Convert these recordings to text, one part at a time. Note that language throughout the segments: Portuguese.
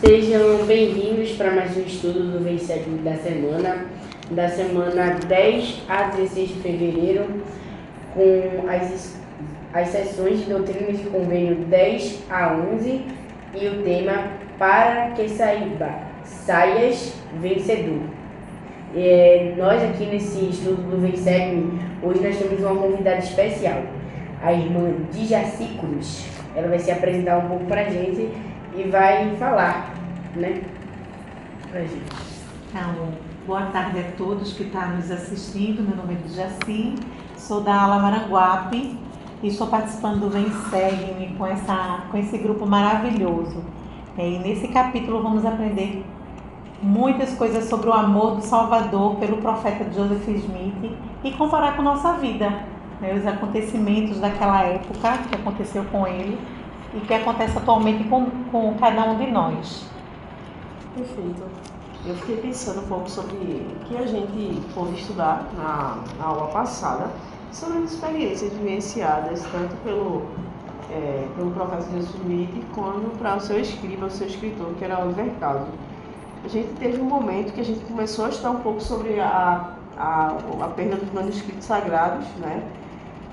Sejam bem-vindos para mais um estudo do Vencedor da semana 10 a 16 de fevereiro, com as sessões de doutrinas de convênio 10 a 11 e o tema para que saias vencedor. Nós aqui nesse estudo do Vencedor, hoje nós temos uma convidada especial, a irmã Djaci Cruz. Ela vai se apresentar um pouco para a gente e vai falar, né, pra gente. Então, boa tarde a todos que estão nos assistindo. Meu nome é Djaci, sou da ala Maranguape e estou participando do Vem Segue-me com esse grupo maravilhoso. E nesse capítulo vamos aprender muitas coisas sobre o amor do Salvador pelo profeta Joseph Smith e comparar com nossa vida, né, os acontecimentos daquela época que aconteceu com ele e que acontece atualmente com cada um de nós. Perfeito. Eu fiquei pensando um pouco sobre o que a gente pôde estudar na aula passada, sobre as experiências vivenciadas tanto pelo professor Joseph Smith quanto para o seu escriba, o seu escritor, que era Oliver Cowdery. A gente teve um momento que a gente começou a estudar um pouco sobre a perda dos manuscritos sagrados, né?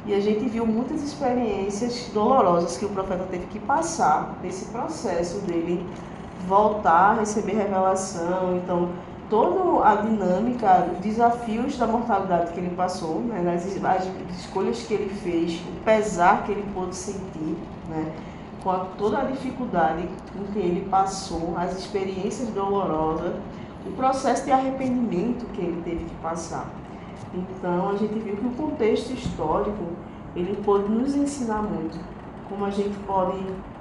E a gente viu muitas experiências dolorosas que o profeta teve que passar nesse processo dele voltar a receber revelação. Então, toda a dinâmica, os desafios da mortalidade que ele passou, né, as escolhas que ele fez, o pesar que ele pôde sentir, né, com toda a dificuldade com que ele passou, as experiências dolorosas, o processo de arrependimento que ele teve que passar. Então, a gente viu que o contexto histórico, ele pode nos ensinar muito, como a gente pode,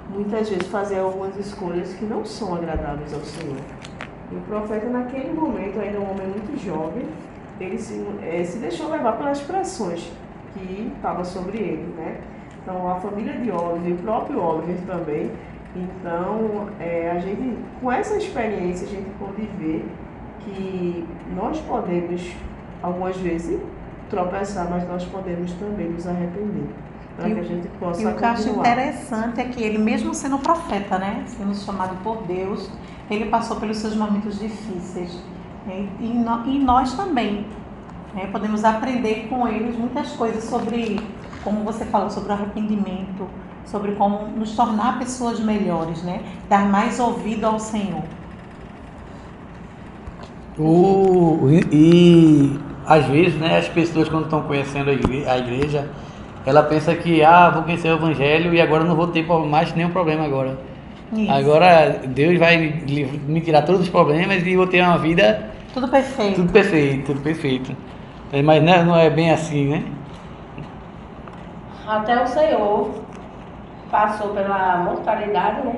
muitas vezes, fazer algumas escolhas que não são agradáveis ao Senhor. E o profeta, naquele momento, ainda um homem muito jovem, ele se deixou levar pelas pressões que estavam sobre ele, né? Então, a família de Oliver, o próprio Oliver também. Então, a gente, com essa experiência, a gente pode ver que nós podemos, algumas vezes, tropeçar, mas nós podemos também nos arrepender, para que a gente possa continuar. E o que eu acho interessante é que ele, mesmo sendo profeta, né, sendo chamado por Deus, ele passou pelos seus momentos difíceis. E nós também, né, podemos aprender com eles muitas coisas sobre, como você falou, sobre o arrependimento, sobre como nos tornar pessoas melhores, né, dar mais ouvido ao Senhor. E às vezes, né, as pessoas quando estão conhecendo a igreja, ela pensa que vou conhecer o evangelho e agora não vou ter mais nenhum problema agora. Isso. Agora Deus vai me tirar todos os problemas e vou ter uma vida tudo perfeito. Tudo perfeito. Mas não é bem assim, né? Até o Senhor passou pela mortalidade, né?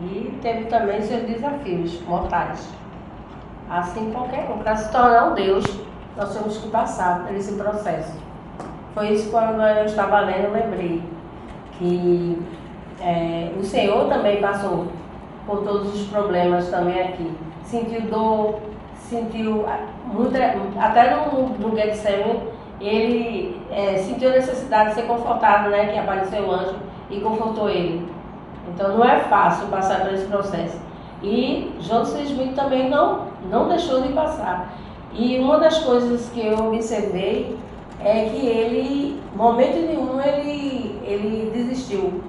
E teve também seus desafios mortais. Assim qualquer um, para se tornar um Deus, nós temos que passar por esse processo. Foi isso quando eu estava lendo, eu lembrei que o Senhor também passou por todos os problemas também aqui. Sentiu dor, sentiu até no Getsemane, ele sentiu a necessidade de ser confortado, né? Que apareceu o anjo e confortou ele. Então não é fácil passar por esse processo. E Joseph Smith também não deixou de passar. E uma das coisas que eu observei é que ele, momento nenhum, ele desistiu.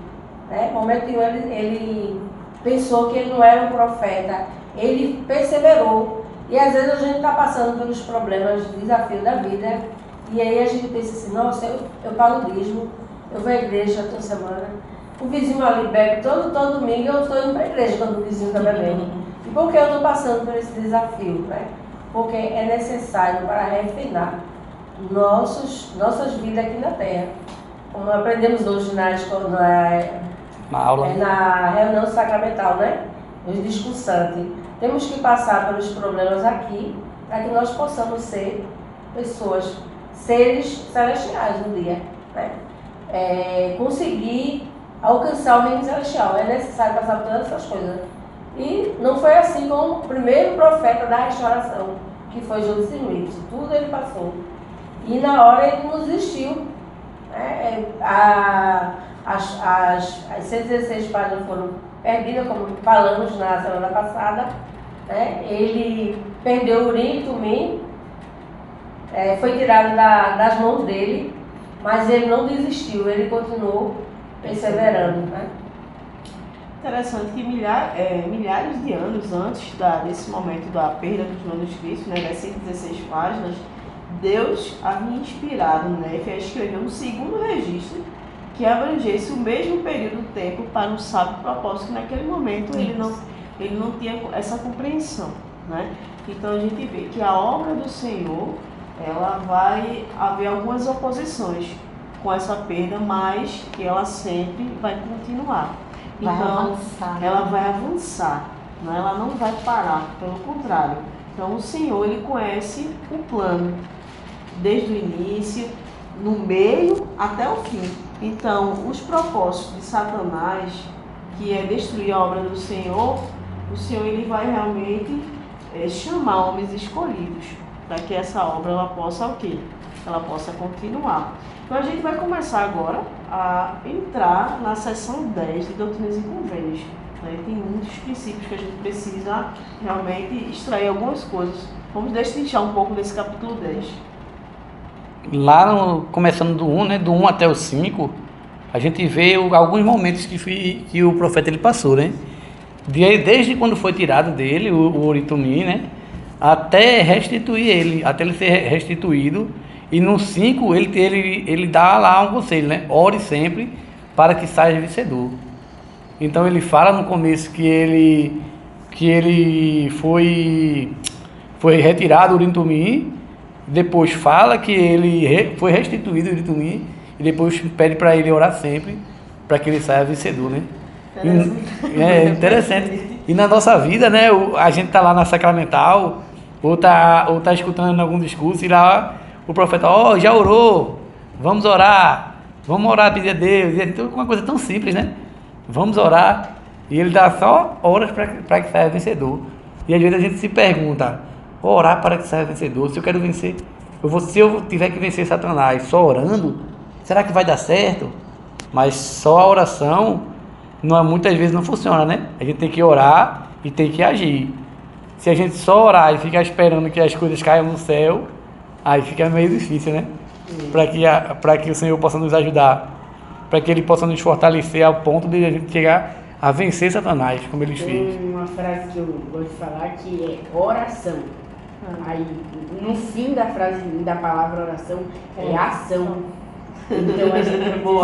Né? Momento nenhum ele pensou que ele não era um profeta. Ele perseverou. E às vezes a gente está passando pelos problemas, desafios da vida. E aí a gente pensa assim, nossa, eu pago o dízimo, eu vou à igreja toda semana. O vizinho ali bebe todo domingo, eu estou indo para a igreja quando o vizinho está bebendo. E por que eu estou passando por esse desafio? Né? Porque é necessário para refinar nossas vidas aqui na Terra. Como aprendemos hoje na aula, na reunião sacramental, né? Os discursantes. Temos que passar pelos problemas aqui para que nós possamos ser pessoas, seres celestiais no dia. Né? Conseguir alcançar o reino celestial. É necessário passar por todas essas coisas. E não foi assim com o primeiro profeta da restauração, que foi Joseph Smith. Tudo ele passou. E na hora ele não desistiu. Né? As 116 páginas foram perdida, como falamos na semana passada, né? Ele perdeu Urim e Tumim, foi tirado das mãos dele, mas ele não desistiu, ele continuou perseverando, né? Interessante que milhares de anos antes desse momento da perda dos manuscritos, né, das 116 páginas, Deus havia inspirado Nefe a escrever um segundo registro que abrangesse o mesmo período de tempo para um sábio propósito, que naquele momento ele não tinha essa compreensão, né? Então a gente vê que a obra do Senhor, ela vai haver algumas oposições com essa perda, mas que ela sempre vai continuar. Então, ela vai avançar, né? Ela não vai parar, pelo contrário. Então, o Senhor, ele conhece o plano, desde o início, no meio, até o fim. Então, os propósitos de Satanás, que é destruir a obra do Senhor, o Senhor ele vai realmente chamar homens escolhidos, para que essa obra ela possa o quê? Ela possa continuar. Então a gente vai começar agora a entrar na seção 10 de Doutrinas e Convênios. Tem muitos princípios que a gente precisa realmente extrair algumas coisas. Vamos destrinchar um pouco desse capítulo 10. Lá, começando do 1, né, do 1 até o 5, a gente vê alguns momentos que o profeta ele passou, né? Desde quando foi tirado dele o Urim e Tumim, né, até restituir ele, até ele ser restituído. E no 5 ele dá lá um conselho, né? Ore sempre para que saia vencedor. Então ele fala no começo que ele foi retirado o Urim e Tumim, depois fala que ele foi restituído o Urim e Tumim, e depois pede para ele orar sempre para que ele saia vencedor, né? É interessante. E na nossa vida, né? A gente tá lá na Sacramental, ou tá escutando algum discurso e lá o profeta, já orou, vamos orar, pedir a Deus, então uma coisa tão simples, né? Vamos orar, e ele dá só horas para que saia vencedor. E às vezes a gente se pergunta, orar para que saia vencedor, se eu quero vencer, se eu tiver que vencer Satanás só orando, será que vai dar certo? Mas só a oração, muitas vezes não funciona, né? A gente tem que orar e tem que agir. Se a gente só orar e ficar esperando que as coisas caiam no céu, aí fica meio difícil, né? Para que o Senhor possa nos ajudar, para que Ele possa nos fortalecer ao ponto de a gente chegar a vencer Satanás, como Ele fez. Tem uma frase que eu gosto de falar que é oração. Aí, no fim da frase, da palavra oração, é ação. Então a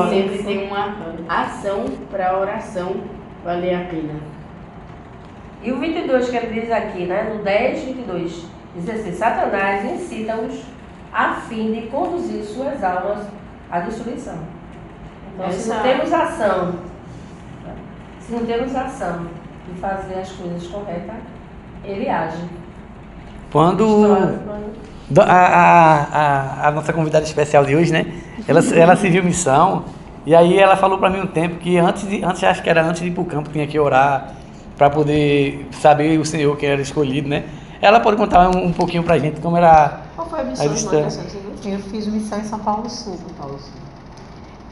gente sempre tem uma ação para a oração valer a pena. E o 22 que ele diz aqui, né? No 10, 22, diz assim: Satanás incita-os a fim de conduzir suas almas à destruição. Então, se não temos ação de fazer as coisas corretas, ele age. Quando a nossa convidada especial de hoje, né? Ela serviu missão, e aí ela falou para mim um tempo que antes acho que era antes de ir para o campo, tinha que orar para poder saber o Senhor que era escolhido, né? Ela pode contar um pouquinho pra gente como era. Qual foi a missão? Eu fiz missão em São Paulo Sul.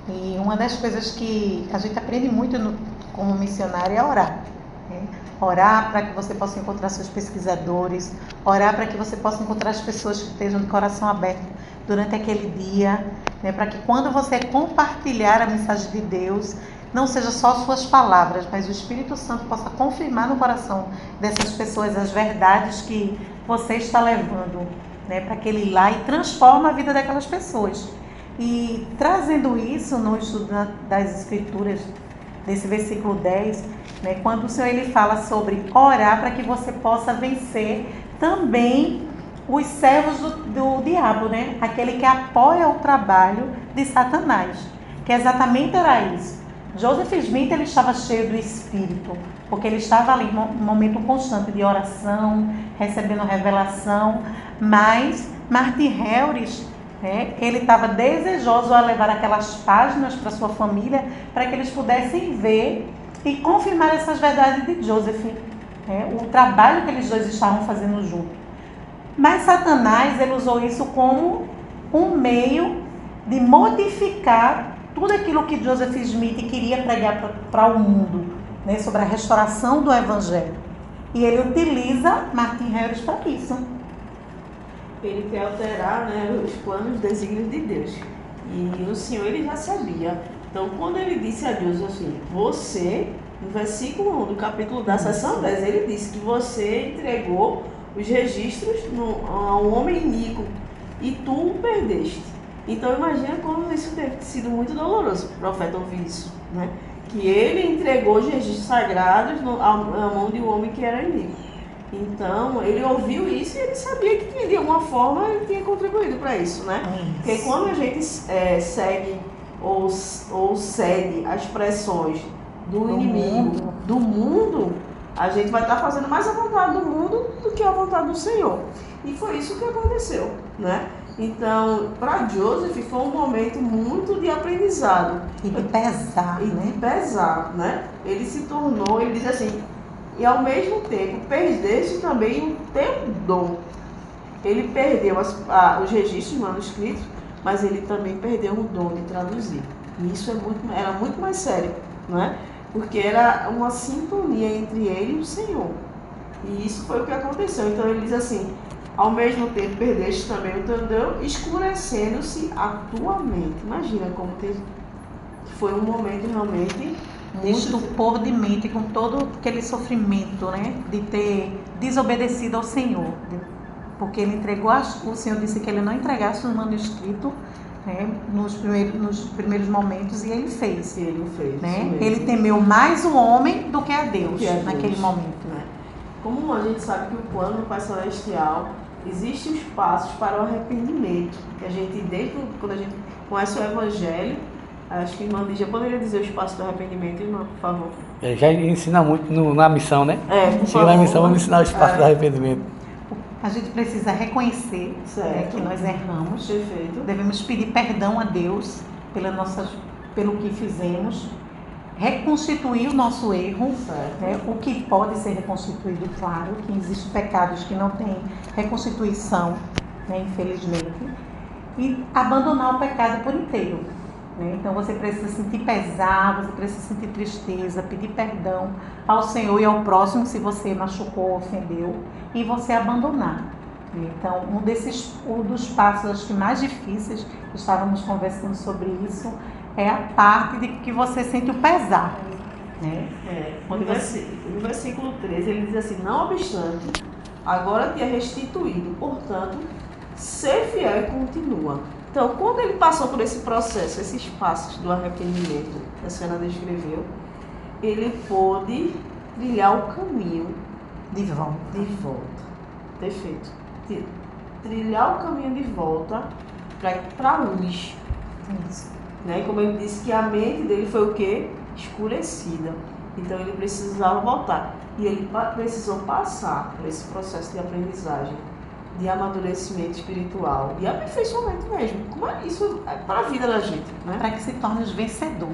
E uma das coisas que a gente aprende muito como missionário é orar. Né? Orar para que você possa encontrar seus pesquisadores, orar para que você possa encontrar as pessoas que estejam de coração aberto durante aquele dia, né? Para que quando você compartilhar a mensagem de Deus, não seja só suas palavras, mas o Espírito Santo possa confirmar no coração dessas pessoas as verdades que você está levando, né, para que ele lá e transforme a vida daquelas pessoas. E trazendo isso no estudo das Escrituras, desse versículo 10, né, quando o Senhor ele fala sobre orar para que você possa vencer também os servos do diabo, né, aquele que apoia o trabalho de Satanás, que exatamente era isso. Joseph Smith ele estava cheio do Espírito, porque ele estava ali em um momento constante de oração, recebendo revelação, mas Martin Harris, ele estava desejoso a levar aquelas páginas para sua família, para que eles pudessem ver e confirmar essas verdades de Joseph, o trabalho que eles dois estavam fazendo junto. Mas Satanás ele usou isso como um meio de modificar tudo aquilo que Joseph Smith queria pregar para o mundo, né, sobre a restauração do Evangelho. E ele utiliza Martin Harris para isso. Ele quer alterar, né, os planos, os desígnios de Deus. E o Senhor, ele já sabia. Então, quando ele disse a Deus assim, você, no versículo 1 do capítulo da seção 10, ele disse que você entregou os registros a um homem iníquo e tu o perdeste. Então, imagina como isso deve ter sido muito doloroso para o profeta ouvir isso, né? Que ele entregou os registros sagrados à mão de um homem que era iníquo. Então, ele ouviu isso e ele sabia que de alguma forma ele tinha contribuído para isso, né? Porque quando a gente segue ou cede às pressões do inimigo, do mundo, a gente vai estar fazendo mais a vontade do mundo do que a vontade do Senhor. E foi isso que aconteceu, né? Então, para Joseph foi um momento muito de aprendizado. E de pesar, né? Ele se tornou, ele diz assim, e ao mesmo tempo perdeste também o teu dom. Ele perdeu os registros manuscritos, mas ele também perdeu o dom de traduzir. E isso era muito mais sério, não é? Porque era uma sintonia entre ele e o Senhor. E isso foi o que aconteceu. Então ele diz assim, ao mesmo tempo perdeste também o teu dom, escurecendo-se a tua mente. Imagina como foi um momento realmente de estupor de mente, com todo aquele sofrimento, né, de ter desobedecido ao Senhor, porque ele entregou, o Senhor disse que ele não entregasse o manuscrito, né, nos primeiros momentos, e ele fez. Né? Ele temeu mais o homem do que a Deus, naquele momento. Né? Como a gente sabe que o plano do Pai Celestial, existem os passos para o arrependimento, que a gente, quando a gente conhece o Evangelho, acho que a irmã Lígia poderia dizer os passos do arrependimento, irmã, por favor. Já ensina muito na missão, né? Por Chega na missão, vamos ensinar os passos do arrependimento. A gente precisa reconhecer, né, que nós erramos. Perfeito. Devemos pedir perdão a Deus pelo que fizemos, reconstituir o nosso erro, né, o que pode ser reconstituído, claro, que existem pecados que não têm reconstituição, né, infelizmente, e abandonar o pecado por inteiro. Então você precisa sentir pesar, você precisa sentir tristeza, pedir perdão ao Senhor e ao próximo se você machucou, ofendeu, e você abandonar. Então um dos passos, acho que mais difíceis, estávamos conversando sobre isso, é a parte de que você sente o pesar. No versículo 13 ele diz assim, não obstante, agora te é restituído, portanto, ser fiel e continua. Então, quando ele passou por esse processo, esses passos do arrependimento que a senhora descreveu, ele pôde trilhar o caminho de volta. Perfeito. Trilhar o caminho de volta para a luz. Isso. Né? Como ele disse que a mente dele foi o quê? Escurecida. Então, ele precisava voltar. E ele precisou passar por esse processo de aprendizagem, de amadurecimento espiritual, de aperfeiçoamento mesmo. Como é isso para a vida da gente, né? Para que se torne os vencedor.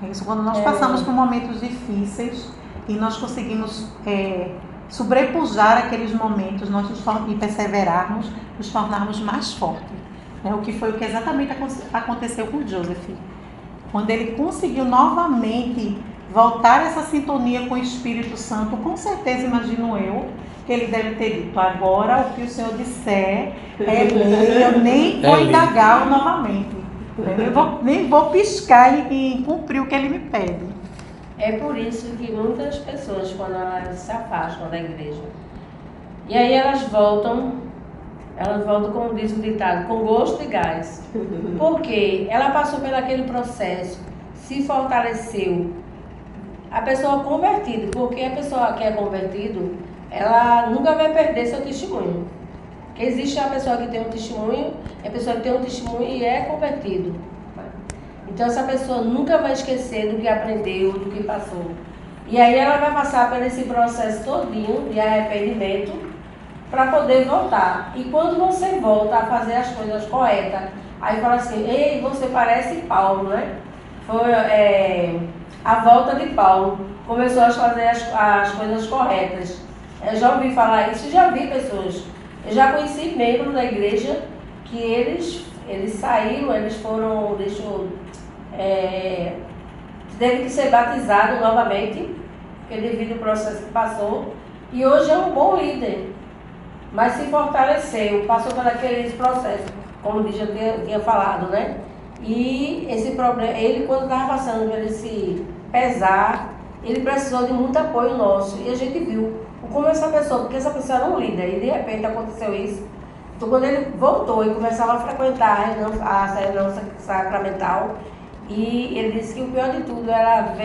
É isso, quando nós passamos por momentos difíceis e nós conseguimos sobrepujar aqueles momentos e perseverarmos, nos tornarmos mais fortes. O que foi o que exatamente aconteceu com Joseph. Quando ele conseguiu novamente voltar a essa sintonia com o Espírito Santo, com certeza, imagino eu, que ele deve ter dito, agora o que o Senhor disser é lei, eu nem vou indagá-lo novamente. Nem vou piscar e cumprir o que ele me pede. É por isso que muitas pessoas, quando elas se afastam da igreja, e aí elas voltam, como diz o ditado, com gosto e gás. Porque ela passou por aquele processo, se fortaleceu. A pessoa convertida, porque a pessoa que é convertido, ela nunca vai perder seu testemunho. Porque existe a pessoa que tem um testemunho, e a pessoa que tem um testemunho e é convertido. Então essa pessoa nunca vai esquecer do que aprendeu, do que passou. E aí ela vai passar por esse processo todinho de arrependimento para poder voltar. E quando você volta a fazer as coisas corretas, aí fala assim, ei, você parece Paulo, né? Foi a volta de Paulo. Começou a fazer as coisas corretas. Eu já ouvi falar isso, já vi pessoas. Eu já conheci membros da igreja que eles saíram, eles foram, teve que ser batizado novamente porque devido ao processo que passou, e hoje é um bom líder, mas se fortaleceu, passou por aqueles processos, como o Lígia tinha falado, né? E esse problema, ele quando estava passando por esse pesar, ele precisou de muito apoio nosso, e a gente viu como essa pessoa, porque essa pessoa era um líder, e de repente aconteceu isso. Então quando ele voltou e começava a frequentar a reunião sacramental, e ele disse que o pior de tudo era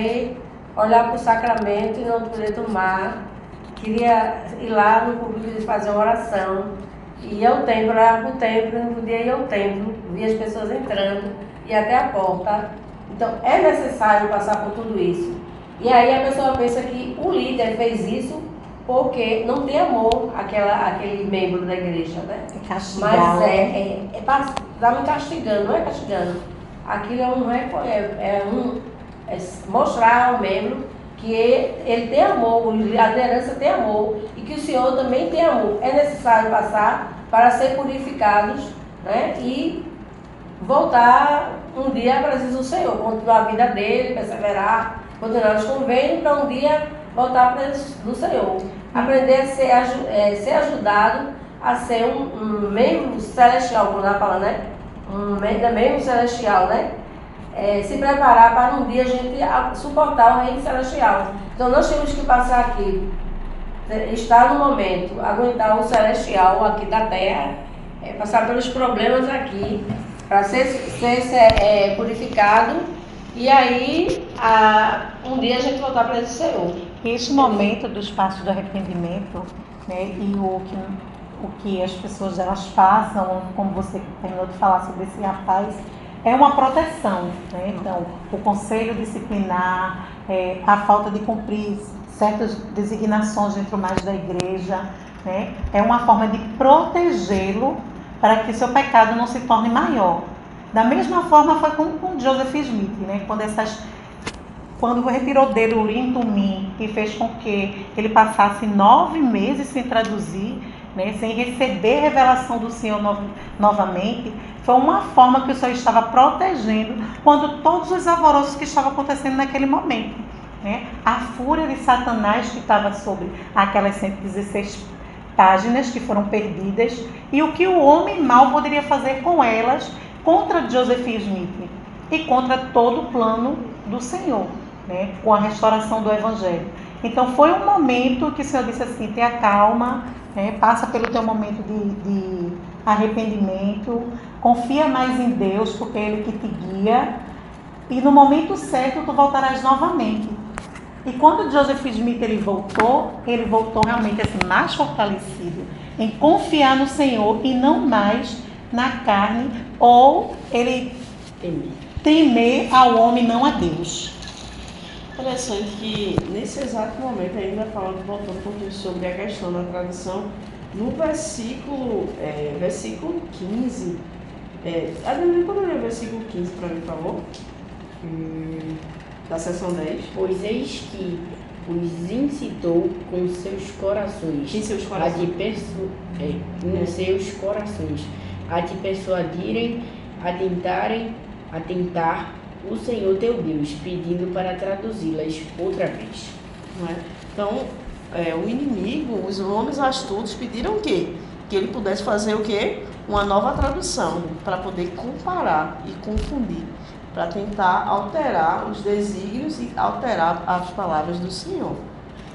olhar para o sacramento e não poder tomar, queria ir lá no público e fazer uma oração, ia ao templo, olhava para o templo, não podia ir ao templo, via as pessoas entrando, ia até a porta. Então é necessário passar por tudo isso. E aí a pessoa pensa que o líder fez isso porque não tem amor aquele membro da igreja, né? É castigado. Mas tá me castigando, não é castigando. Aquilo é mostrar ao membro que ele tem amor, a liderança tem amor e que o Senhor também tem amor. É necessário passar para ser purificados, né? E voltar um dia à presença do Senhor, continuar a vida dele, perseverar, continuar os convênios para um dia voltar à presença do Senhor. Aprender a ser ajudado a ser um membro celestial, como ela fala, né? Um membro celestial, né? Se preparar para um dia a gente suportar o reino celestial. Então nós temos que passar aqui, estar no momento, aguentar o celestial aqui da terra, passar pelos problemas aqui, para ser purificado, e aí um dia a gente voltar para esse Senhor. Este momento dos passos do arrependimento, né, e o que as pessoas elas passam, como você terminou de falar sobre esse rapaz, é uma proteção, né? Então, o conselho disciplinar, a falta de cumprir certas designações dentro mais da igreja, né? É uma forma de protegê-lo para que seu pecado não se torne maior. Da mesma forma foi com Joseph Smith, né? Quando retirou dele o Urim e Tumim e fez com que ele passasse 9 meses sem traduzir, né, sem receber revelação do Senhor novamente, foi uma forma que o Senhor estava protegendo quando todos os alvoroços que estavam acontecendo naquele momento, né? A fúria de Satanás que estava sobre aquelas 116 páginas que foram perdidas e o que o homem mau poderia fazer com elas contra Joseph Smith e contra todo o plano do Senhor, né, com a restauração do Evangelho. Então foi um momento que o Senhor disse assim, tenha calma, né, passa pelo teu momento de arrependimento, confia mais em Deus, porque é Ele que te guia, e no momento certo tu voltarás novamente. E quando Joseph Smith ele voltou realmente assim, mais fortalecido em confiar no Senhor e não mais na carne, ou ele temer ao homem, não a Deus. Interessante que nesse exato momento, ainda voltando um pouquinho sobre a questão da tradução, no versículo 15, Ademir, poderia ler o versículo 15 para mim, por favor? Da seção 10. Pois eis que os incitou com seus corações. Em seus corações. Em seus corações. A te persuadirem, a tentar o Senhor teu Deus, pedindo para traduzi-las outra vez. Não é? Então, o inimigo, os homens astutos pediram o quê? Que ele pudesse fazer o quê? Uma nova tradução, para poder comparar e confundir, para tentar alterar os desígnios e alterar as palavras do Senhor.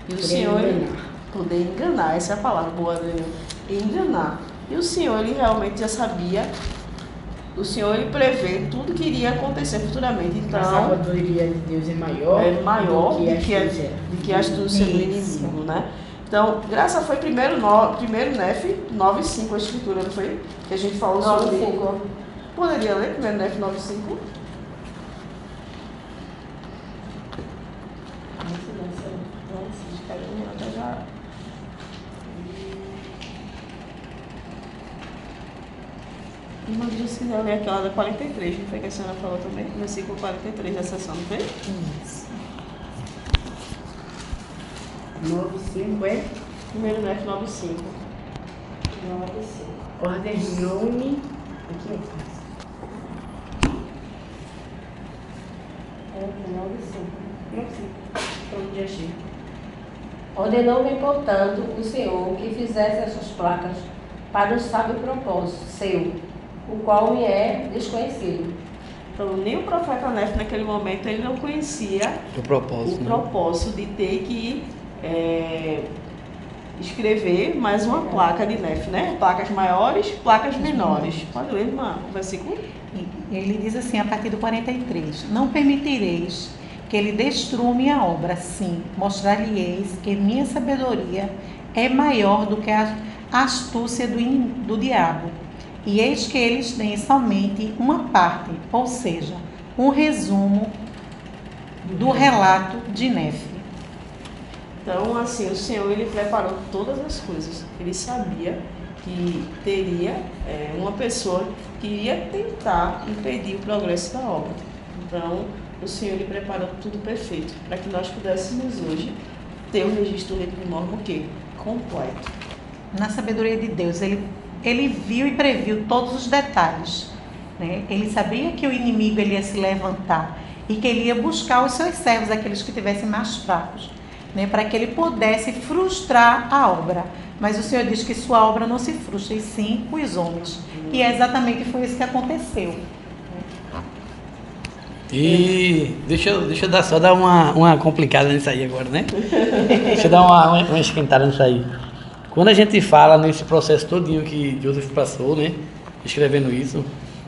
E o Senhor poder enganar, essa é a palavra boa dele, enganar. E o Senhor, ele realmente já sabia. O Senhor, ele prevê tudo que iria acontecer futuramente. Então, a sabedoria de Deus é maior do que a astúcia do inimigo, né? Então, graça foi primeiro Nef 9:5, a escritura, não foi? Que a gente falou sobre. 9:5. Poderia ler primeiro Nef 9:5? Até já. Irmã, se quiser ler aquela da 43, não foi que a senhora falou também? Versículo 43 da sessão, não foi? Isso. 9:5 é? Primeiro Nef 9:5. 9:5. Ordenou-me. Aqui é 9:5. Pronto, já achei. Ordenou-me, portanto, o Senhor que fizesse essas placas para o sábio propósito seu, o qual me é desconhecido. Então, nem o profeta Nefe, naquele momento, ele não conhecia O propósito, o propósito de ter que escrever mais uma placa de Nefe, né? Placas maiores, placas menores. Pode ler o versículo? Ele diz assim, a partir do 43, não permitireis que ele destrua minha obra, sim, mostrar-lhe-eis que minha sabedoria é maior do que a astúcia do diabo. E eis que eles têm somente uma parte, ou seja, um resumo do relato de Nefe. Então, assim, o Senhor, ele preparou todas as coisas. Ele sabia que teria uma pessoa que iria tentar impedir o progresso da obra. Então, o Senhor, ele preparou tudo perfeito para que nós pudéssemos hoje ter o registro do livro de Mórmon, o quê? Completo. Na sabedoria de Deus, ele viu e previu todos os detalhes, né? Ele sabia que o inimigo ele ia se levantar e que ele ia buscar os seus servos, aqueles que tivessem mais fracos, né? Para que ele pudesse frustrar a obra. Mas o Senhor diz que sua obra não se frustra, e sim os homens. E é exatamente foi isso que aconteceu. E deixa eu só dar uma complicada nisso aí agora, né? Deixa eu dar uma esquentada nisso aí. Quando a gente fala nesse processo todinho que Joseph passou, né? Escrevendo isso,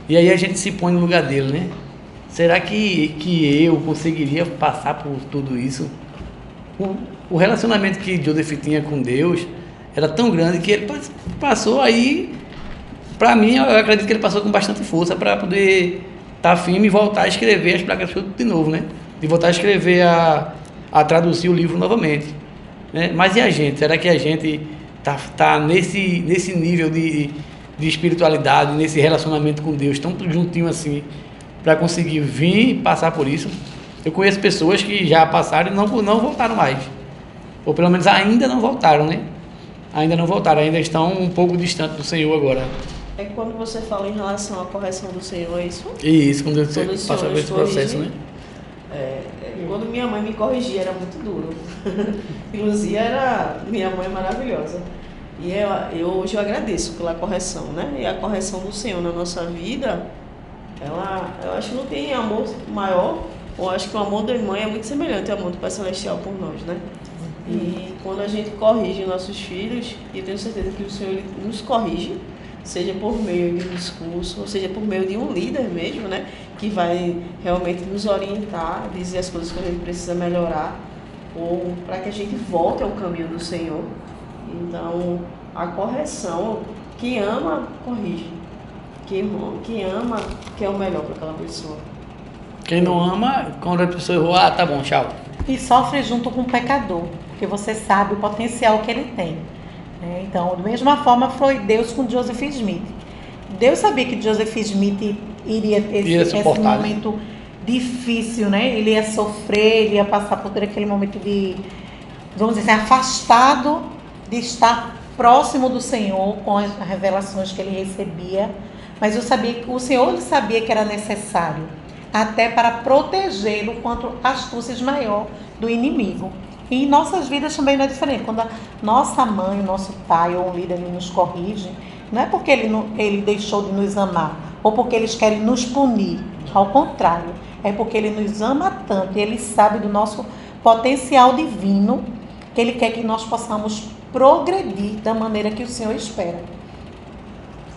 e aí a gente se põe no lugar dele, né? Será que eu conseguiria passar por tudo isso? O relacionamento que Joseph tinha com Deus era tão grande que ele passou aí, para mim, eu acredito que ele passou com bastante força para poder estar firme e voltar a escrever as placas de novo, né? E voltar a escrever, a traduzir o livro novamente, né? Mas e a gente? Será que a gente tá nesse nível de espiritualidade, nesse relacionamento com Deus tão juntinho assim, para conseguir vir e passar por isso? Eu conheço pessoas que já passaram e não voltaram mais, ou pelo menos ainda não voltaram, né? Ainda não voltaram, ainda estão um pouco distantes do Senhor agora. É que quando você fala em relação à correção do Senhor, é isso? Isso, quando você passa por esse processo, né? Quando minha mãe me corrigia era muito duro. Inclusive, minha mãe maravilhosa. E hoje eu agradeço pela correção, né? E a correção do Senhor na nossa vida, eu acho que não tem amor maior. Eu acho que o amor da mãe é muito semelhante ao amor do Pai Celestial por nós, né? E quando a gente corrige nossos filhos, e eu tenho certeza que o Senhor ele nos corrige, seja por meio de um discurso, ou seja por meio de um líder mesmo, né? Que vai realmente nos orientar, dizer as coisas que a gente precisa melhorar, ou para que a gente volte ao caminho do Senhor. Então, a correção, quem ama, corrige. Quem ama, quer o melhor para aquela pessoa. Quem não ama, quando a pessoa errou, tá bom, tchau. E sofre junto com o pecador, porque você sabe o potencial que ele tem, né? Então, da mesma forma foi Deus com Joseph Smith. Deus sabia que Joseph Smith iria ter esse momento difícil, né? Ele ia sofrer, ele ia passar por todo aquele momento de, vamos dizer assim, afastado de estar próximo do Senhor com as revelações que ele recebia. Mas o Senhor sabia que era necessário, até para protegê-lo contra astúcias maior do inimigo. E em nossas vidas também não é diferente. Quando a nossa mãe, o nosso pai ou um líder nos corrige, não é porque ele deixou de nos amar, ou porque eles querem nos punir. Ao contrário, é porque ele nos ama tanto e ele sabe do nosso potencial divino, que ele quer que nós possamos progredir da maneira que o Senhor espera.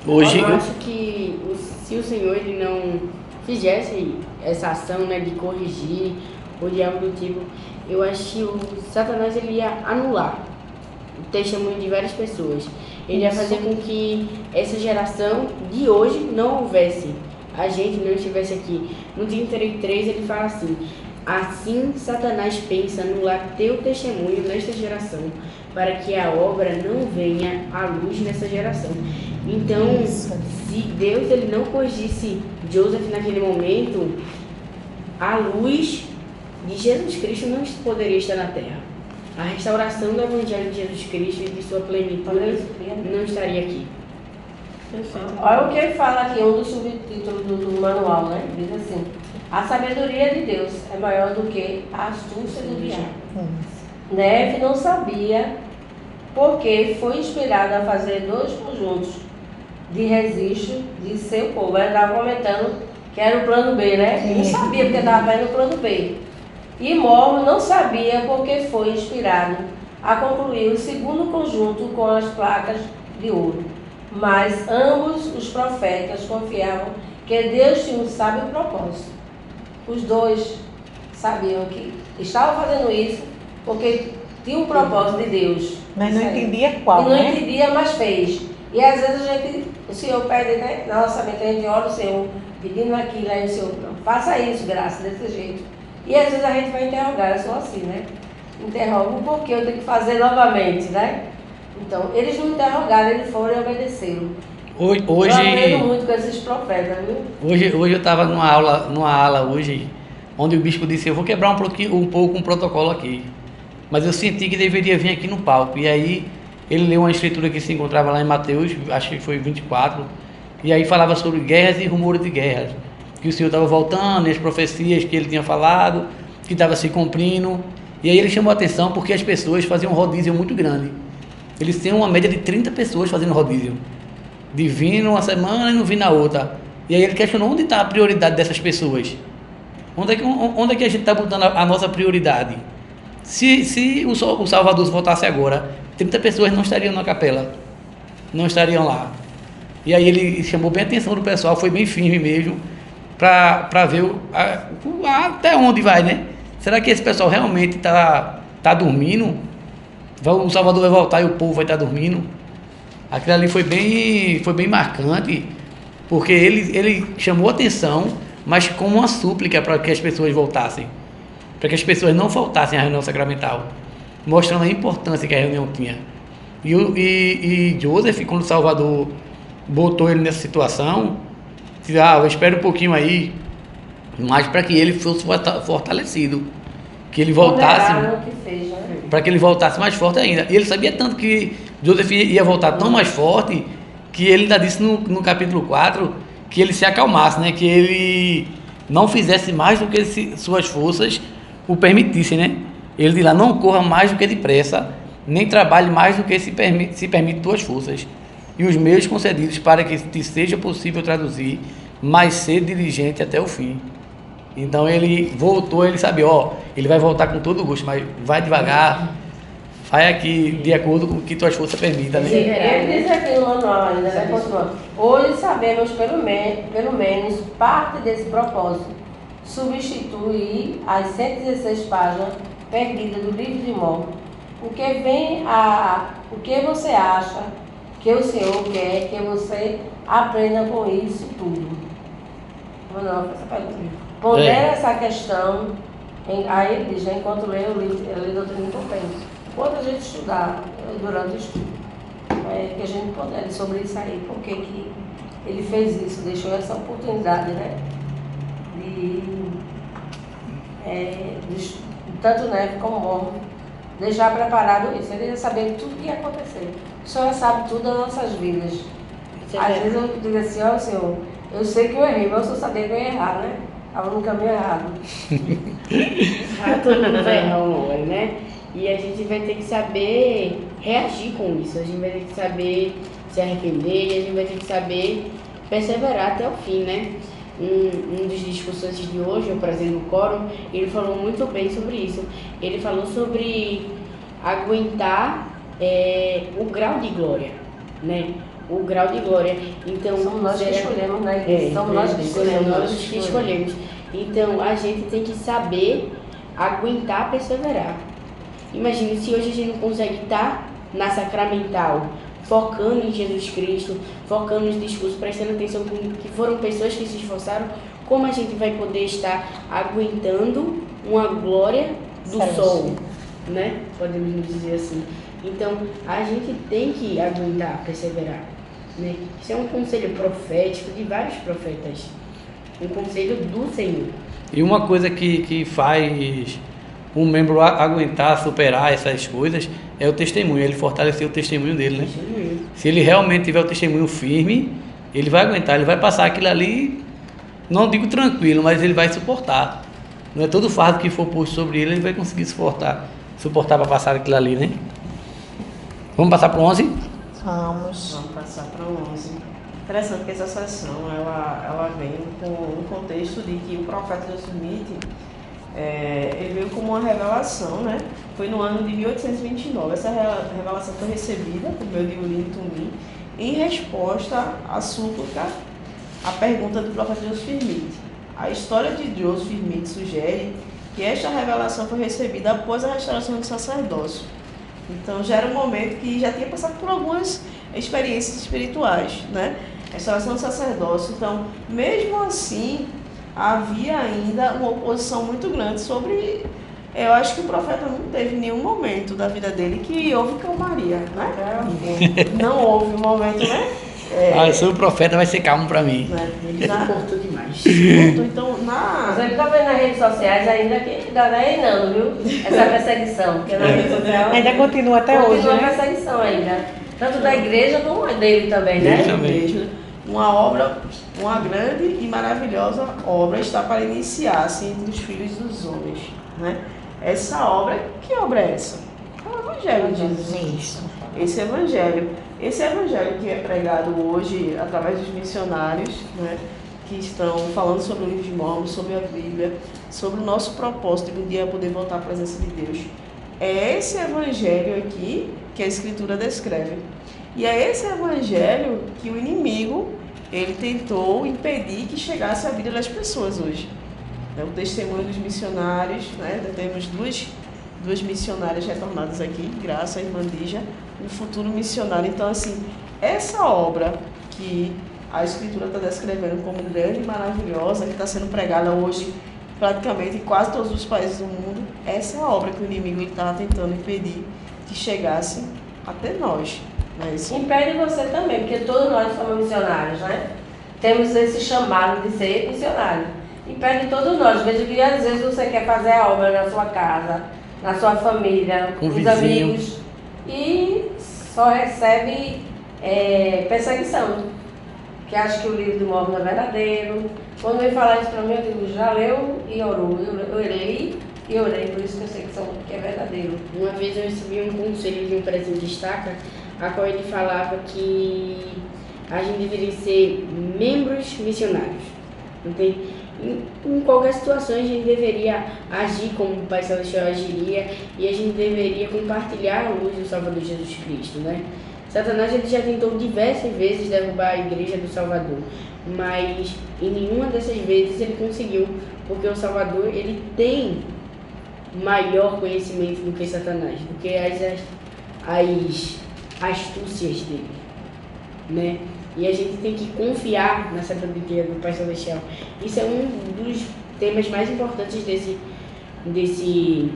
Hoje eu acho que se o Senhor ele não fizesse essa ação, né, de corrigir ou de algo do tipo, eu acho que o Satanás ele ia anular o testemunho de várias pessoas. Ele ia fazer com que essa geração de hoje não houvesse, a gente não estivesse aqui. No 33 ele fala assim Satanás pensa anular teu testemunho nesta geração, para que a obra não venha à luz nessa geração. Então, se Deus ele não corrigisse Joseph naquele momento, a luz de Jesus Cristo não poderia estar na terra. A restauração do Evangelho de Jesus Cristo e de sua plenitude não estaria aqui. Perfeito. Olha o que ele fala aqui, um dos subtítulos do manual, né? Diz assim: a sabedoria de Deus é maior do que a astúcia do diabo. Neve não sabia porque foi inspirado a fazer 2 conjuntos de registro de seu povo. Ela estava comentando que era o plano B, né? Não sabia porque estava fazendo o plano B. E Morro não sabia porque foi inspirado a concluir o 2º conjunto com as placas de ouro. Mas ambos os profetas confiavam que Deus tinha um sábio propósito. Os 2 sabiam que estavam fazendo isso porque tinha um propósito de Deus. Mas não entendia qual, e não né? entendia, mas fez. E às vezes o Senhor pede, né? Na nossa mente a gente olha o Senhor pedindo aquilo, aí o Senhor, não, faça isso, graça, desse jeito. E às vezes a gente vai interrogar, eu sou assim, né? Interrogo por que eu tenho que fazer novamente, né? Então, eles não interrogaram, eles foram e obedeceram. Hoje, Eu aprendo muito com esses profetas, viu? hoje eu estava numa aula hoje, onde o bispo disse, eu vou quebrar um pouco um protocolo aqui. Mas eu senti que deveria vir aqui no palco. E aí ele leu uma escritura que se encontrava lá em Mateus, acho que foi 24, e aí falava sobre guerras e rumores de guerras. Que o Senhor estava voltando, e as profecias que ele tinha falado, que estava se cumprindo. E aí ele chamou a atenção porque as pessoas faziam um rodízio muito grande. Eles tinham uma média de 30 pessoas fazendo rodízio. De vir numa semana e não vir na outra. E aí ele questionou onde está a prioridade dessas pessoas. Onde é que a gente está botando a nossa prioridade? Se o Salvador voltasse agora, 30 pessoas não estariam na capela. Não estariam lá. E aí ele chamou bem a atenção do pessoal, foi bem firme mesmo, para ver até onde vai, né? Será que esse pessoal realmente tá dormindo? O Salvador vai voltar e o povo vai estar dormindo? Aquilo ali foi bem marcante, porque ele chamou atenção, mas com uma súplica para que as pessoas voltassem, para que as pessoas não faltassem à reunião sacramental, mostrando a importância que a reunião tinha. E Joseph, quando o Salvador botou ele nessa situação, disse, eu espero um pouquinho aí, mas para que ele fosse fortalecido, que ele voltasse, para que ele voltasse mais forte ainda. E ele sabia tanto que Joseph ia voltar tão mais forte, que ele ainda disse no capítulo 4, que ele se acalmasse, né? Que ele não fizesse mais do que suas forças o permitissem, né? Ele diz lá, não corra mais do que depressa, nem trabalhe mais do que se permite tuas forças, e os meios concedidos para que te seja possível traduzir, mas ser diligente até o fim. Então ele voltou, ele sabia, ele vai voltar com todo gosto, mas vai devagar, vai aqui de acordo com o que tuas forças permitam, né? Ele diz aqui no manual ainda, né? Continuando. Hoje sabemos pelo menos parte desse propósito. Substituir as 116 páginas perdidas do livro de Mormon. O que você acha que o Senhor quer que você aprenda com isso tudo? Pondera essa questão, aí ele diz, né, enquanto lê o livro, ele doutrina e compensa. Enquanto a gente estudar, durante o estudo, que a gente pondere sobre isso aí, por que ele fez isso, deixou essa oportunidade, né, de tanto Neve como Mormon, deixar preparado isso. Ele ia saber tudo o que ia acontecer. O Senhor sabe tudo das nossas vidas. Às vezes eu digo assim, Senhor, eu sei que eu errei, mas eu só sabia que eu ia errar, né? Estava no caminho errado. Todo mundo vai errar uma hora, né? E a gente vai ter que saber reagir com isso. A gente vai ter que saber se arrepender e a gente vai ter que saber perseverar até o fim, né? Um dos discursos de hoje, o Prazer no Coro, ele falou muito bem sobre isso. Ele falou sobre aguentar o grau de glória, né? O grau de glória. Então, somos nós que escolhemos, né? Somos nós que escolhemos. Então, a gente tem que saber aguentar, perseverar. Imagine se hoje a gente não consegue estar na sacramental, focando em Jesus Cristo, focando nos discursos, prestando atenção que foram pessoas que se esforçaram, como a gente vai poder estar aguentando uma glória do sol, né? Podemos dizer assim. Então, a gente tem que aguentar, perseverar, né? Isso é um conselho profético de vários profetas, um conselho do Senhor. E uma coisa que faz um membro aguentar, superar essas coisas, é o testemunho, ele fortalecer o testemunho dele, né? Se ele realmente tiver o testemunho firme, ele vai aguentar, ele vai passar aquilo ali, não digo tranquilo, mas ele vai suportar. Não é todo fardo que for posto sobre ele, ele vai conseguir suportar. suportar para passar aquilo ali, né? Vamos passar para o 11? Vamos. Vamos passar para o 11. Interessante que essa sessão ela vem com um contexto de que o profeta Joseph Smith ele veio como uma revelação, né? Foi no ano de 1829. Essa revelação foi recebida por meio de Urim e Tumim em resposta à súplica, à pergunta do profeta Joseph Smith. A história de Joseph Smith sugere que esta revelação foi recebida após a restauração do sacerdócio. Então já era um momento que já tinha passado por algumas experiências espirituais, né? Restauração do sacerdócio. Então, mesmo assim, havia ainda uma oposição muito grande sobre... Eu acho que o profeta não teve nenhum momento da vida dele que houve calmaria, né? Não houve um momento, né? Eu sou o profeta, vai ser calmo para mim. Né? Ele se importou demais. Então, Mas ele tá vendo nas redes sociais ainda que ainda não reinando, viu? Essa perseguição. Porque na rede social Ainda continua até hoje, continua a né? perseguição ainda. Tanto da igreja como dele também, né? Dele também. Igreja, uma grande e maravilhosa obra está para iniciar-se entre os filhos dos homens, né? Essa obra, que obra é essa? É o Evangelho de Jesus Cristo. Esse Evangelho que é pregado hoje através dos missionários, né? Que estão falando sobre o livro de Mormon, sobre a Bíblia, sobre o nosso propósito de um dia poder voltar à presença de Deus. É esse Evangelho aqui que a Escritura descreve. E é esse Evangelho que o inimigo ele tentou impedir que chegasse à vida das pessoas hoje. É o testemunho dos missionários, né? Temos duas missionárias retornadas aqui, Graça e Irmã Lígia, um futuro missionário. Então, assim, essa obra que a Escritura está descrevendo como grande e maravilhosa, que está sendo pregada hoje praticamente em quase todos os países do mundo, essa é a obra que o inimigo está tentando impedir que chegasse até nós. Impede você também, porque todos nós somos missionários, né? Temos esse chamado de ser missionário. Impede todos nós. Veja que às vezes você quer fazer a obra na sua casa, na sua família, Com com os vizinho. amigos, e só recebe perseguição. Que acha que o livro do Mormon é verdadeiro. Quando vem falar isso para mim, eu digo, já leu e orou. Eu li e orei, por isso que eu sei que é verdadeiro. Uma vez eu recebi um conselho de um presidente de estaca, a qual ele falava que a gente deveria ser membros missionários. Em qualquer situação a gente deveria agir como o Pai Celestial agiria e a gente deveria compartilhar a luz do Salvador Jesus Cristo, né? Satanás ele já tentou diversas vezes derrubar a igreja do Salvador, mas em nenhuma dessas vezes ele conseguiu, porque o Salvador ele tem maior conhecimento do que Satanás, do que as astúcias dele, né? E a gente tem que confiar na sabedoria do Pai Celestial. Isso é um dos temas mais importantes desse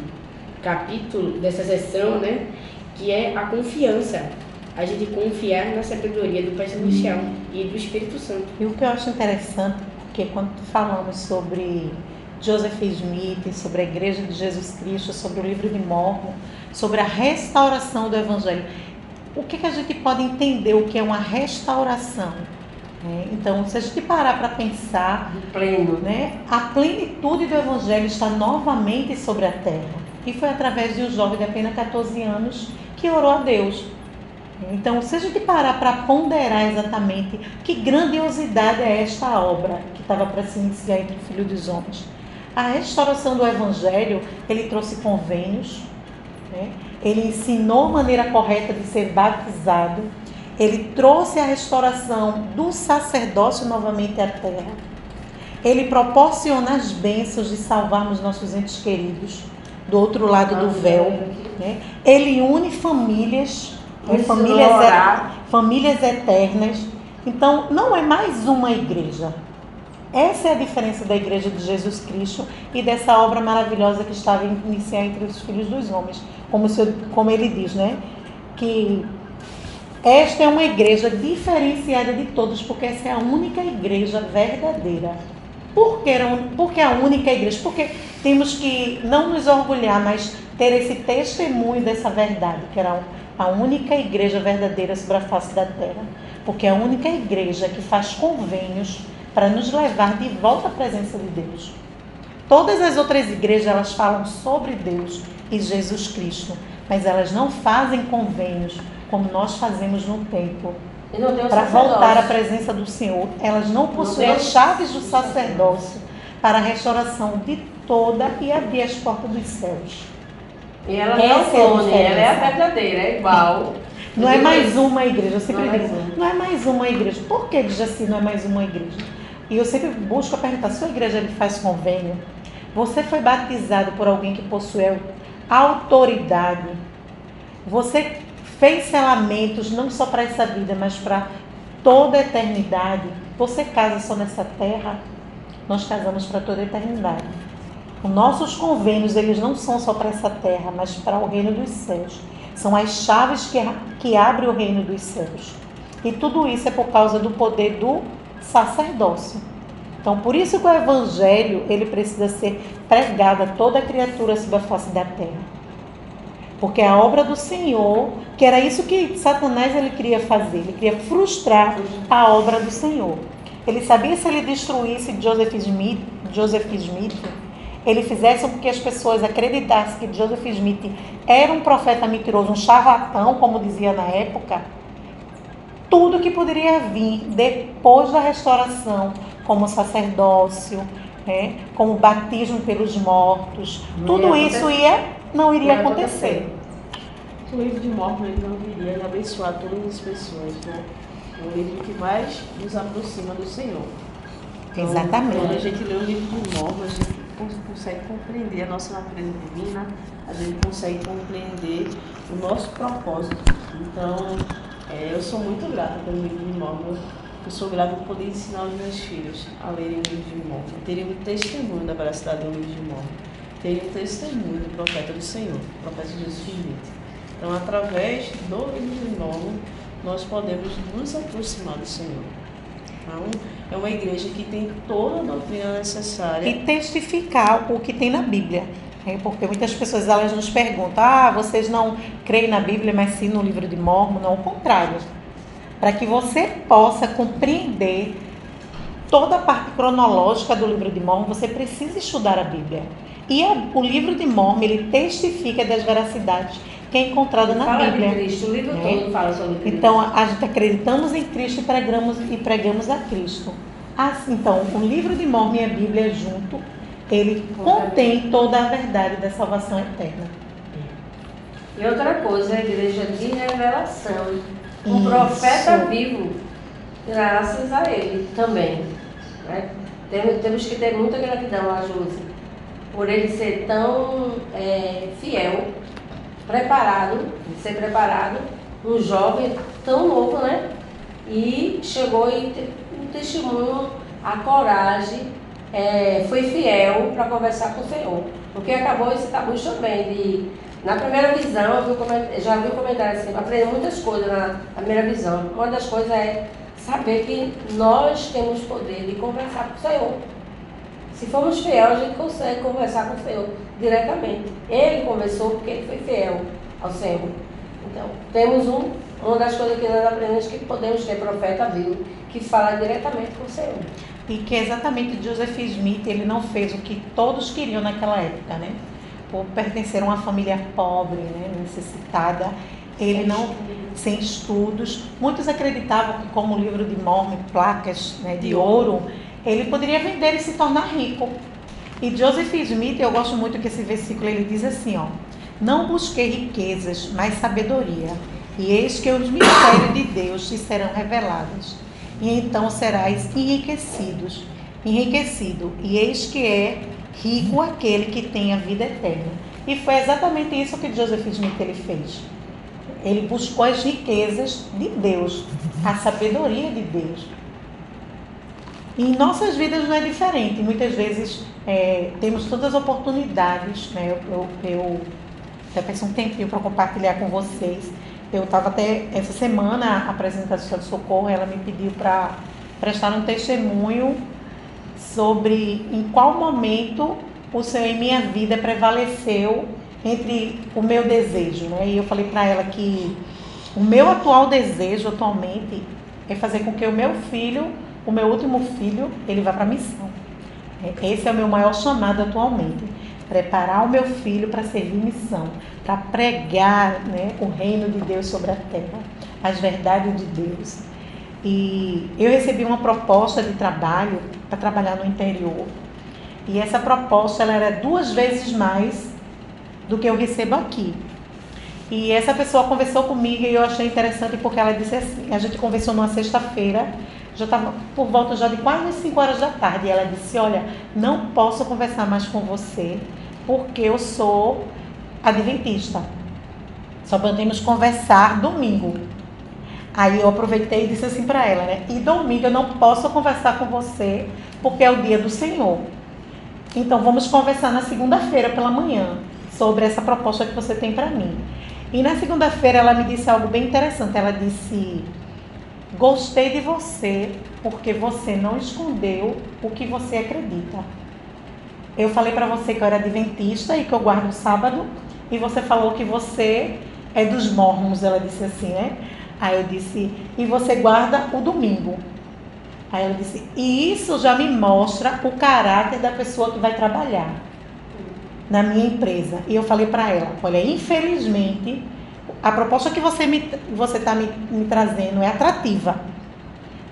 capítulo, dessa sessão, né? Que é a confiança. A gente confiar na sabedoria do Pai Celestial e do Espírito Santo. E o que eu acho interessante, porque quando falamos sobre Joseph Smith, sobre a Igreja de Jesus Cristo, sobre o livro de Mormon, sobre a restauração do Evangelho, o que a gente pode entender o que é uma restauração? Então, se a gente parar para pensar, Pleno. né, a plenitude do Evangelho está novamente sobre a terra. E foi através de um jovem de apenas 14 anos que orou a Deus. Então, se a gente parar para ponderar exatamente que grandiosidade é esta obra que estava para se iniciar entre o Filho dos Homens. A restauração do Evangelho, ele trouxe convênios, né? Ele ensinou a maneira correta de ser batizado, ele trouxe a restauração do sacerdócio novamente à terra, ele proporciona as bênçãos de salvarmos nossos entes queridos do outro lado do véu, né? Ele une famílias, famílias eternas. Então, não é mais uma igreja. Essa é a diferença da Igreja de Jesus Cristo e dessa obra maravilhosa que estava a iniciar entre os filhos dos homens. Como ele diz, né? Que esta é uma igreja diferenciada de todos, porque essa é a única igreja verdadeira. Por que a única igreja? Porque temos que não nos orgulhar, mas ter esse testemunho dessa verdade, que era a única igreja verdadeira sobre a face da terra. Porque é a única igreja que faz convênios para nos levar de volta à presença de Deus. Todas as outras igrejas, elas falam sobre Deus e Jesus Cristo, mas elas não fazem convênios como nós fazemos no templo. Para voltar à presença do Senhor, elas não possuem as chaves do sacerdócio para a restauração de toda e abrir as portas dos céus. E ela não é clone, ela é a verdadeira, é igual. Não é mais uma igreja, eu sempre digo, não é mais uma igreja. Por que diz assim, não é mais uma igreja? E eu sempre busco perguntar, sua igreja ele faz convênio? Você foi batizado por alguém que possui autoridade? Você fez selamentos não só para essa vida, mas para toda a eternidade? Você casa só nessa terra? Nós casamos para toda a eternidade. Os nossos convênios, eles não são só para essa terra, mas para o reino dos céus. São as chaves que abrem o reino dos céus. E tudo isso é por causa do poder do sacerdócio. Então, por isso que o evangelho, ele precisa ser pregado a toda criatura sobre a face da terra. Porque a obra do Senhor, que era isso que Satanás ele queria fazer, ele queria frustrar a obra do Senhor. Ele sabia se ele destruísse Joseph Smith, ele fizesse com que as pessoas acreditassem que Joseph Smith era um profeta mentiroso, um charlatão, como dizia na época, tudo que poderia vir depois da restauração, como sacerdócio, né, como batismo pelos mortos, tudo isso não iria acontecer. O livro de Mórmon ele não viria abençoar todas as pessoas, né? É um livro que mais nos aproxima do Senhor. Então, Exatamente. quando a gente lê o livro de Mórmon, a gente consegue compreender a nossa natureza divina, a gente consegue compreender o nosso propósito. Então, eu sou muito grata pelo livro de Mórmon. Eu sou grata por poder ensinar os meus filhos a lerem o livro de Mórmon, terem um testemunho da veracidade do livro de Mórmon, terem um testemunho do profeta do Senhor, o profeta Jesus Smith. Então, através do livro de Mórmon, nós podemos nos aproximar do Senhor. Então, é uma igreja que tem toda a doutrina necessária. E testificar o que tem na Bíblia. Porque muitas pessoas elas nos perguntam, vocês não creem na Bíblia, mas sim no livro de Mórmon? Não, ao contrário. Para que você possa compreender toda a parte cronológica do livro de Mórmon, você precisa estudar a Bíblia. E o livro de Mórmon, ele testifica das veracidades que é encontrada na Bíblia. Fala de Cristo, o livro todo fala sobre Cristo. Então, a gente acreditamos em Cristo e pregamos a Cristo. Então, o livro de Mórmon e a Bíblia junto, ele contém toda a verdade da salvação eterna. E outra coisa, a igreja de revelação. Um profeta vivo, graças a ele também. Né? Temos que ter muita gratidão a José, por ele ser tão fiel, ser preparado, um jovem tão novo, né? E chegou e teve um testemunho, a coragem, foi fiel para conversar com o Senhor. Porque acabou esse tabu também na primeira visão, eu já vi um comentário assim, aprendi muitas coisas na primeira visão. Uma das coisas é saber que nós temos poder de conversar com o Senhor. Se formos fiéis, a gente consegue conversar com o Senhor diretamente. Ele conversou porque ele foi fiel ao Senhor. Então, temos uma das coisas que nós aprendemos que podemos ter profeta vivo, que fala diretamente com o Senhor. E que exatamente Joseph Smith, ele não fez o que todos queriam naquela época, né? Por pertencer a uma família pobre, né, necessitada, ele não, sem estudos. Muitos acreditavam que como o livro de Mórmon, placas, né, de ouro, ele poderia vender e se tornar rico. E Joseph Smith, eu gosto muito que esse versículo, ele diz assim, não busquei riquezas, mas sabedoria, e eis que os mistérios de Deus te serão revelados, e então serás enriquecido, e eis que é rico aquele que tem a vida eterna. E foi exatamente isso que Joseph Smith ele fez. Ele buscou as riquezas de Deus, a sabedoria de Deus. E em nossas vidas não é diferente. Muitas vezes temos todas as oportunidades, né? Eu até peço um tempinho para compartilhar com vocês. Eu estava até essa semana, a apresentação de Socorro, ela me pediu para prestar um testemunho sobre em qual momento o Senhor em minha vida prevaleceu entre o meu desejo, né? E eu falei para ela que o meu atual desejo atualmente é fazer com que o meu último filho, ele vá para a missão. Esse é o meu maior chamado atualmente. Preparar o meu filho para servir missão, para pregar, né, o reino de Deus sobre a terra, as verdades de Deus. E eu recebi uma proposta de trabalho para trabalhar no interior. E essa proposta ela era 2 vezes mais do que eu recebo aqui. E essa pessoa conversou comigo e eu achei interessante porque ela disse assim, a gente conversou numa sexta-feira, já estava por volta já de quase 5 horas da tarde, e ela disse, olha, não posso conversar mais com você porque eu sou adventista. Só podemos conversar domingo. Aí eu aproveitei e disse assim para ela, né? E domingo eu não posso conversar com você porque é o dia do Senhor. Então vamos conversar na segunda-feira pela manhã sobre essa proposta que você tem para mim. E na segunda-feira ela me disse algo bem interessante. Ela disse, gostei de você porque você não escondeu o que você acredita. Eu falei para você que eu era adventista e que eu guardo o sábado, e você falou que você é dos mormons, ela disse assim, né? Aí eu disse, e você guarda o domingo. Aí ela disse, e isso já me mostra o caráter da pessoa que vai trabalhar na minha empresa. E eu falei para ela, olha, infelizmente, a proposta que você está me trazendo é atrativa,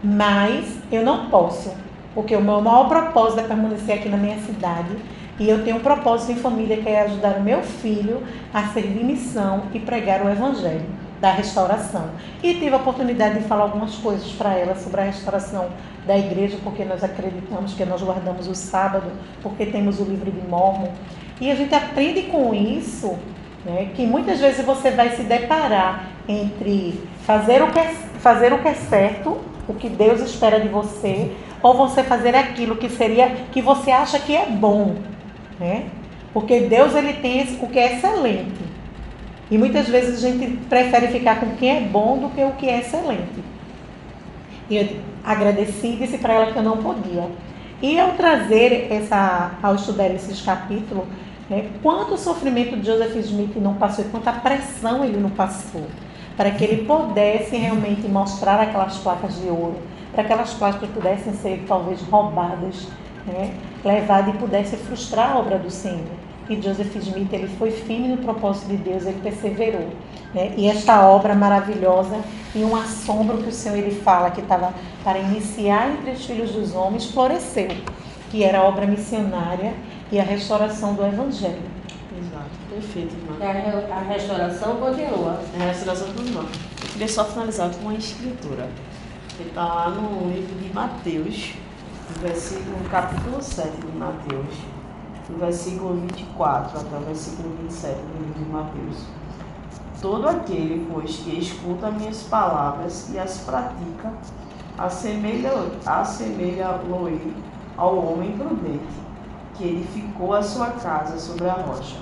mas eu não posso, porque o meu maior propósito é permanecer aqui na minha cidade, e eu tenho um propósito em família que é ajudar o meu filho a servir missão e pregar o evangelho da restauração. E tive a oportunidade de falar algumas coisas para ela sobre a restauração da igreja, porque nós acreditamos que nós guardamos o sábado, porque temos o livro de Mórmon. E a gente aprende com isso, né, que muitas vezes você vai se deparar entre fazer o que é certo, o que Deus espera de você, ou você fazer aquilo que você acha que é bom, né? Porque Deus ele tem o que é excelente. E muitas vezes a gente prefere ficar com o que é bom do que o que é excelente. E eu agradeci e disse para ela que eu não podia. E ao trazer ao estudar esses capítulos, né, quanto sofrimento de Joseph Smith não passou e quanta pressão ele não passou, para que ele pudesse realmente mostrar aquelas placas de ouro, para que aquelas placas pudessem ser talvez roubadas, né, levadas e pudesse frustrar a obra do Senhor. E Joseph Smith, ele foi firme no propósito de Deus, ele perseverou, né? E esta obra maravilhosa e um assombro que o Senhor ele fala que estava para iniciar entre os filhos dos homens, floresceu, que era a obra missionária e a restauração do Evangelho. Exato, perfeito, irmã. E a restauração continua. A restauração continua. Eu queria só finalizar com uma escritura, que está lá no livro de Mateus, no capítulo 7 de Mateus, no versículo 24 até o versículo 27 do livro de Mateus. Todo aquele, pois, que escuta minhas palavras e as pratica, assemelha-lo-ei ao homem prudente, que edificou a sua casa sobre a rocha.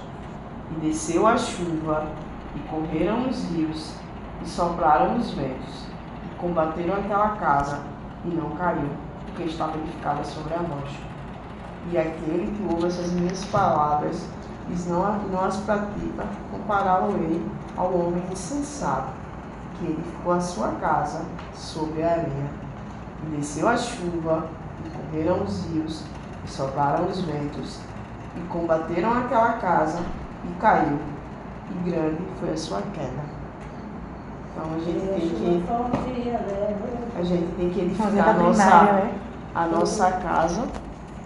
E desceu a chuva, e correram os rios, e sopraram os ventos, e combateram aquela casa, e não caiu, porque estava edificada sobre a rocha. E aquele que ouve essas minhas palavras e não as pratica, compará-lo-ei ao homem insensato, que edificou a sua casa sobre a areia. E desceu a chuva, e correram os rios, e sopraram os ventos, e combateram aquela casa, e caiu, e grande foi a sua queda. Então a gente tem que edificar a nossa casa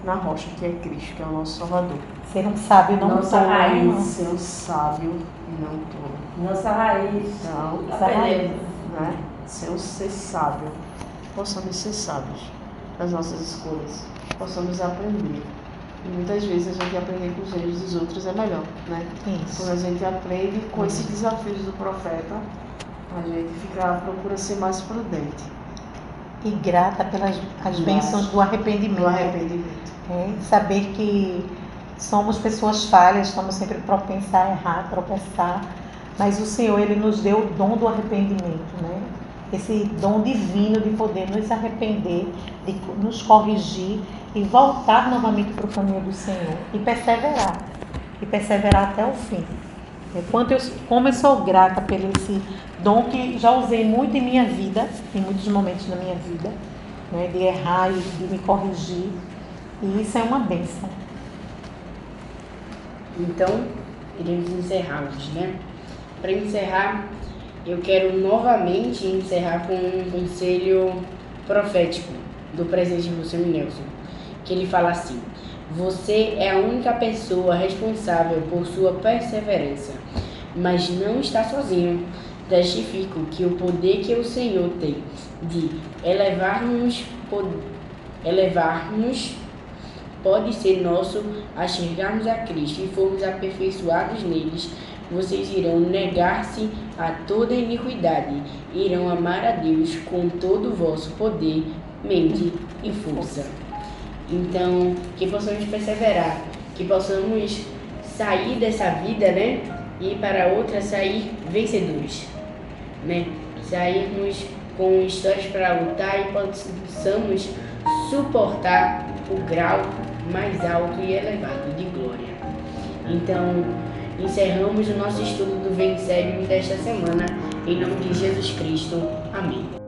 na rocha, que é Cristo, que é o nosso Salvador. Ser um sábio não Nossa tolo. raiz. Ser um sábio e não tolo. Nossa raiz. Então, Aprendemos. né? Ser sábio. Possamos ser sábios nas nossas escolhas. Possamos aprender. E muitas vezes a gente aprender com os erros dos outros é melhor, né? Isso. Quando a gente aprende com esses desafios do profeta, a gente procura ser mais prudente. E grata pelas bênçãos do arrependimento. Do arrependimento. Saber que somos pessoas falhas, estamos sempre propensas a errar, tropeçar, mas o Senhor ele nos deu o dom do arrependimento, né? Esse dom divino de poder nos arrepender, de nos corrigir e voltar novamente para o caminho do Senhor e perseverar até o fim. Como eu sou grata por esse dom que já usei muito em minha vida, em muitos momentos da minha vida, né, de errar e de me corrigir. E isso é uma bênção. Então, iremos encerrá-los, né? Para encerrar, eu quero novamente encerrar com um conselho profético do presidente Russell Nelson, que ele fala assim: você é a única pessoa responsável por sua perseverança, mas não está sozinho. Testifico que o poder que o Senhor tem de elevar-nos pode ser nosso a chegarmos a Cristo e formos aperfeiçoados neles. Vocês irão negar-se a toda iniquidade, irão amar a Deus com todo o vosso poder, mente e força. Então, que possamos perseverar, que possamos sair dessa vida, né? E para outra sair vencedores, né? Sairmos com histórias para lutar e possamos suportar o grau mais alto e elevado de glória. Então, encerramos o nosso estudo do Vem Segue-me desta semana, em nome de Jesus Cristo. Amém.